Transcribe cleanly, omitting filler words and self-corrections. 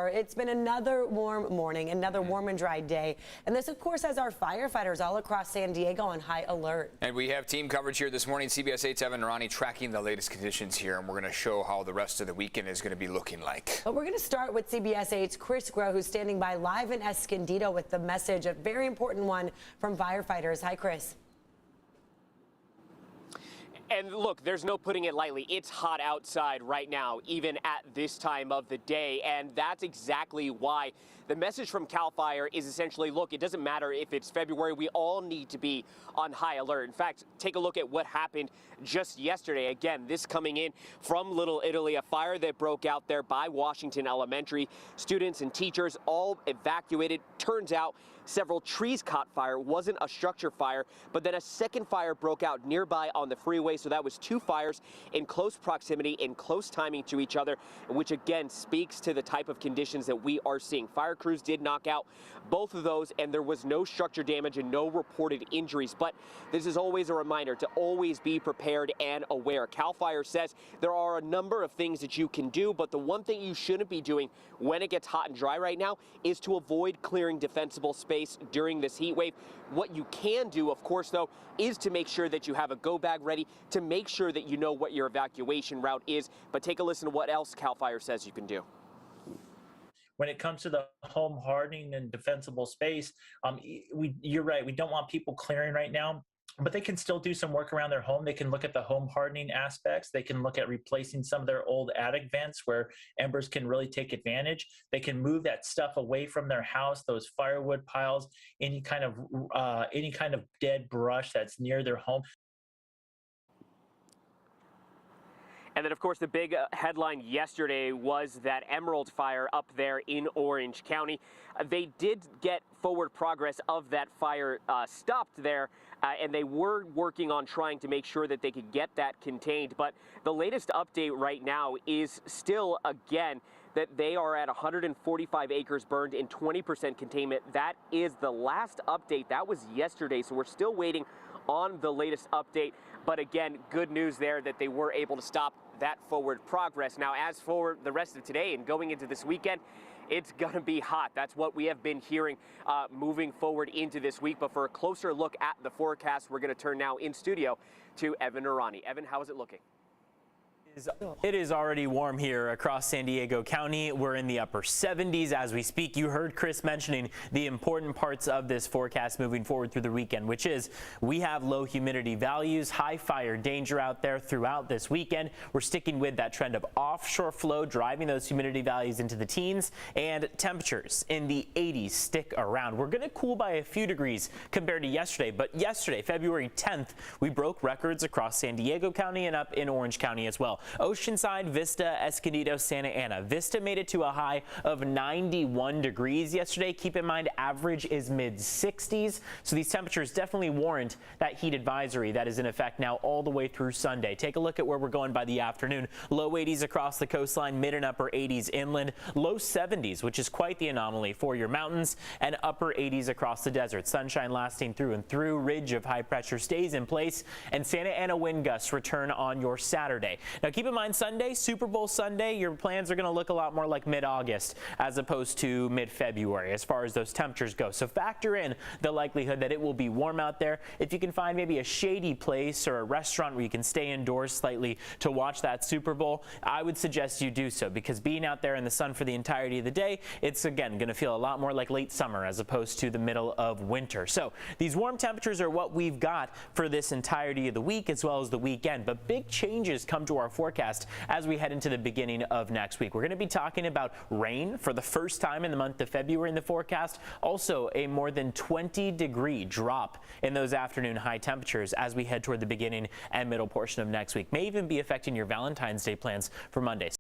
It's been another warm morning, another warm and dry day. And this, of course, has our firefighters all across San Diego on high alert. And we have team coverage here this morning. CBS 8's Evan Narani tracking the latest conditions here, and we're going to show how the rest of the weekend is going to be looking like. But we're going to start with CBS 8's Chris Groh, who's standing by live in Escondido with the message, a very important one from firefighters. Hi, Chris. And look, there's no putting it lightly. It's hot outside right now, even at this time of the day. And that's exactly why the message from CAL FIRE is essentially, look, it doesn't matter if it's February. We all need to be on high alert. In fact, take a look at what happened just yesterday. Again, this coming in from Little Italy, a fire that broke out there by Washington Elementary. Students and teachers all evacuated. Turns out several trees caught fire. Wasn't a structure fire, but then a second fire broke out nearby on the freeway. So that was two fires in close proximity, in close timing to each other, which again speaks to the type of conditions that we are seeing. Fire crews did knock out both of those, and there was no structure damage and no reported injuries. But this is always a reminder to always be prepared and aware. CAL FIRE says there are a number of things that you can do, but the one thing you shouldn't be doing when it gets hot and dry right now is to avoid clearing defensible space during this heat wave. What you can do, of course, though, is to make sure that you have a go bag ready, to make sure that you know what your evacuation route is. But take a listen to what else CAL FIRE says you can do. When it comes to the home hardening and defensible space, you're right. We don't want people clearing right now, but they can still do some work around their home. They can look at the home hardening aspects. They can look at replacing some of their old attic vents where embers can really take advantage. They can move that stuff away from their house, those firewood piles, any kind of dead brush that's near their home. And then, of course, the big headline yesterday was that Emerald fire up there in Orange County. They did get forward progress of that fire stopped there, and they were working on trying to make sure that they could get that contained. But the latest update right now is still, again, that they are at 145 acres burned in 20% containment. That is the last update. That was yesterday, so we're still waiting on the latest update. But again, good news there that they were able to stop that forward progress. Now, as for the rest of today and going into this weekend, it's going to be hot. That's what we have been hearing moving forward into this week. But for a closer look at the forecast, we're going to turn now in studio to Evan Narani. Evan, how is it looking? It is already warm here across San Diego County. We're in the upper 70s as we speak. You heard Chris mentioning the important parts of this forecast moving forward through the weekend, which is we have low humidity values, high fire danger out there throughout this weekend. We're sticking with that trend of offshore flow, driving those humidity values into the teens, and temperatures in the 80s stick around. We're going to cool by a few degrees compared to yesterday, but yesterday, February 10th, we broke records across San Diego County and up in Orange County as well. Oceanside, Vista, Escondido, Santa Ana. Vista made it to a high of 91 degrees yesterday. Keep in mind, average is mid-60s, so these temperatures definitely warrant that heat advisory that is in effect now all the way through Sunday. Take a look at where we're going by the afternoon. Low 80s across the coastline, mid and upper 80s inland, low 70s, which is quite the anomaly for your mountains, and upper 80s across the desert. Sunshine lasting through and through. Ridge of high pressure stays in place, and Santa Ana wind gusts return on your Saturday. Now, keep in mind, Sunday, Super Bowl Sunday, your plans are going to look a lot more like mid-August as opposed to mid-February as far as those temperatures go. So factor in the likelihood that it will be warm out there. If you can find maybe a shady place or a restaurant where you can stay indoors slightly to watch that Super Bowl, I would suggest you do so, because being out there in the sun for the entirety of the day, it's again going to feel a lot more like late summer as opposed to the middle of winter. So these warm temperatures are what we've got for this entirety of the week as well as the weekend. But big changes come to our forecast as we head into the beginning of next week. We're going to be talking about rain for the first time in the month of February in the forecast. Also, a more than 20-degree drop in those afternoon high temperatures as we head toward the beginning and middle portion of next week. May even be affecting your Valentine's Day plans for Monday.